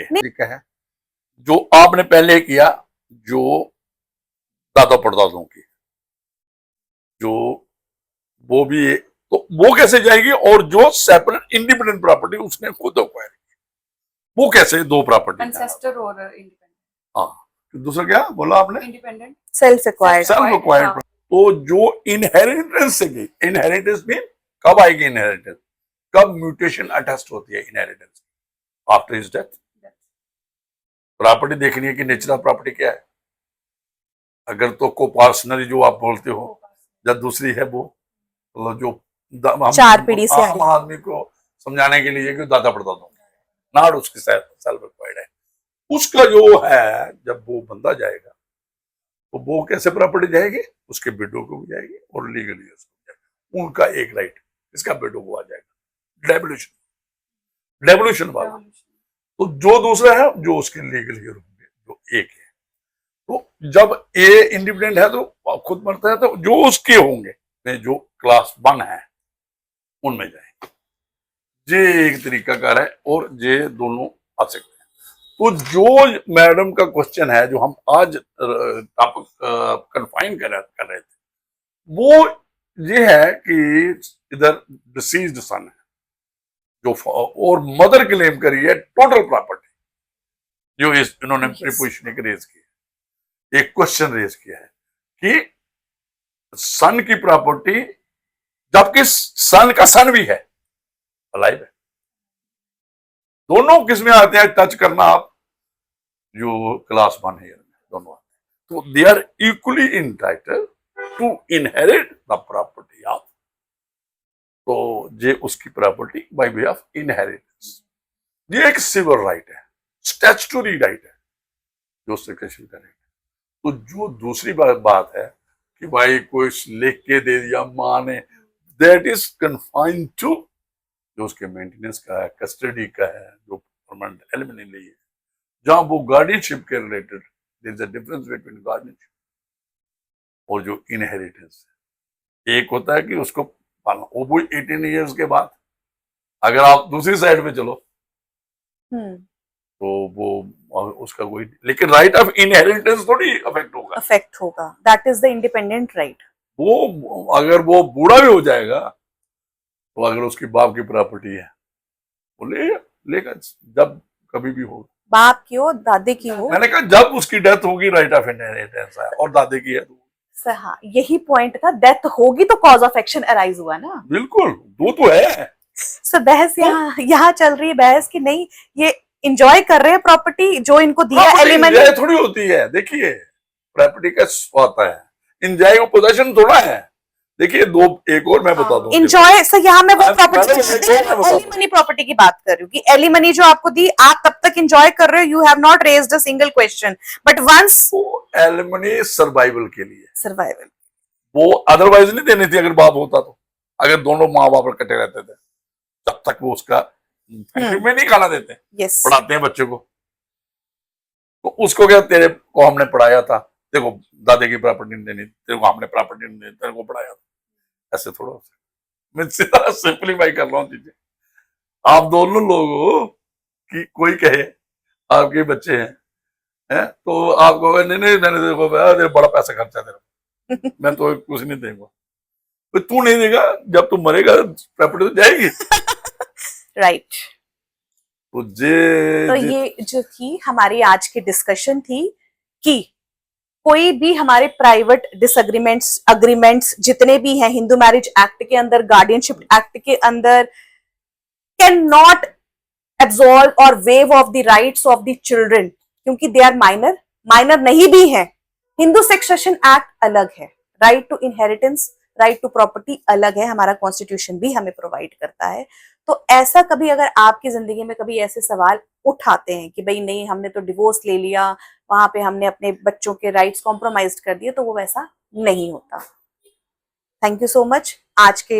तरीका है जो आपने पहले किया, जो दादा परदादों की, जो वो भी तो वो कैसे जाएगी, और जो सेपरेट इंडिपेंडेंट प्रॉपर्टी उसने खुद एक्वायर की, वो कैसे दो प्रॉपर्टी एंसेस्टर और इंडिपेंडेंट। हाँ, दूसरा क्या बोला आपने? Independent self acquired. Self acquired. तो जो इनहेरिटेंस से गई, इनहेरिटेंस मीन कब आएगी इनहेरिटेंस? कब म्यूटेशन अटेस्ट होती है inheritance? After his death. Property देखनी है कि नेचर ऑफ प्रॉपर्टी क्या है। अगर तो कोपार्सनरी जो आप बोलते हो, या दूसरी है वो मतलब जो चार पीढ़ी से आम आदमी को समझाने के लिए कि दादा परदादा नाट उसकी सेल्फ एक्वायर्ड है। उसका जो है जब वो बंदा जाएगा तो वो कैसे प्रॉपर्टी जाएगी? उसके बेटों को भी जाएगी और लीगली उसको जाएगा। उनका एक राइट इसका बेटों को आ जाएगा, डेवोल्यूशन वाला। तो जो दूसरा है जो उसके लीगल हीरो होंगे, जो एक है, तो जब ए इंडिपेंडेंट है तो खुद मरता है, तो जो उसके होंगे जो क्लास 1 है उनमें जाएंगे। ये एक तरीका कार है और ये दोनों आ सकते हैं। तो जो मैडम का क्वेश्चन है जो हम आज टॉपिक कन्फाइन कर रहे थे, वो ये है कि इधर डिसीज्ड सन है जो और मदर क्लेम करी है टोटल प्रॉपर्टी, जो इन्होंने प्रीपोजिशन रेज की है, एक क्वेश्चन रेज किया है कि सन की प्रॉपर्टी, जबकि सन का सन भी है, अलाइव है। दोनों किसमें आते हैं टच करना आप, जो क्लास 1 है दोनों आते हैं। तो they are equally entitled to inherit the property of, तो ये उसकी property by way of inheritance. ये एक सिविल राइट है, स्टैट्यूटरी राइट है, जो सेक्रेशन का राइट है। तो जो दूसरी बात है कि भाई कोई लिख के दे दिया माँ ने, दैट इज कन्फाइंड टू जो उसके मेंटेनेंस का है, कस्टडी का है, जो परमानेंट एलिमेंट नहीं है, जहां वो गार्डियनशिप के related, there is a difference between guardianship और जो इनहेरिटेंस है। एक होता है कि उसको पालना, वो 18 ईयर्स के बाद अगर आप दूसरी साइड पे चलो तो वो उसका कोई, लेकिन राइट ऑफ इनहेरिटेंस थोड़ी अफेक्ट होगा। That is the independent right. वो अगर वो बूढ़ा भी हो जाएगा तो अगर उसकी बाप की प्रॉपर्टी है वो लेगा जब कभी भी हो, बाप की हो दादे की हो। मैंने कहा जब उसकी डेथ होगी राइट ऑफ इनहेरिटेंस है, और दादे की है तो हाँ, यही पॉइंट था, डेथ होगी तो कॉज ऑफ एक्शन अराइज हुआ ना। बिल्कुल, वो तो है। सो बहस यहाँ चल रही है, बहस की नहीं, ये इंजॉय कर रहे हैं प्रॉपर्टी जो इनको दिया एलिमेंट थोड़ी होती है। देखिए प्रॉपर्टी का आता है, इंजॉय पोजेशन थोड़ा है। देखिए एक और मैं बता दूं, इंजॉय सर, यहाँ मैं वो एलिमनी प्रॉपर्टी की बात कर रही हूँ कि एलिमनी जो आपको दी, आप तब तक इंजॉय कर रहे हो, you have not raised a single question, but once alimony survival के लिए, सर्वाइवल, वो अदरवाइज नहीं देनी थी। अगर बाप होता तो, अगर दोनों माँ बाप कटे रहते थे तब तक वो उसका में नहीं खाना देते, पढ़ाते हैं बच्चे को, तो उसको क्या, तेरे को हमने पढ़ाया था, देखो दादे की प्रॉपर्टी नहीं देनी, तेरे को हमने प्रॉपर्टी नहीं देनी, तेरे को पढ़ाया था। ऐसे थोड़ा मैं सीधा सिंपलीफाई कर रहा हूँ चीजें। आप दोनों लोग हो कि कोई कहे आपके बच्चे हैं तो आप कहोगे नहीं नहीं मैंने देखो बड़ा पैसा खर्चा तेरा मैं तो कुछ नहीं दूंगा, तो तू नहीं देगा, जब तू मरेगा प्रॉपर्टी तो जाएगी। राइट। तो ये जो थी हमारी आज की डिस्कशन थी कि कोई भी हमारे प्राइवेट डिसएग्रीमेंट्स, अग्रीमेंट्स जितने भी हैं हिंदू मैरिज एक्ट के अंदर, गार्डियनशिप एक्ट के अंदर, कैन नॉट एब्सॉल्व और wave of the rights of the children, क्योंकि दे आर माइनर नहीं भी हैं। हिंदू सक्सेशन एक्ट अलग है, right to inheritance, right to property अलग है, हमारा कॉन्स्टिट्यूशन भी हमें प्रोवाइड करता है। तो ऐसा कभी अगर आपकी जिंदगी में कभी ऐसे सवाल उठाते हैं कि भाई नहीं हमने तो डिवोर्स ले लिया, वहां पे हमने अपने बच्चों के राइट्स कॉम्प्रोमाइज कर दिए, तो वो वैसा नहीं होता। थैंक यू सो मच आज के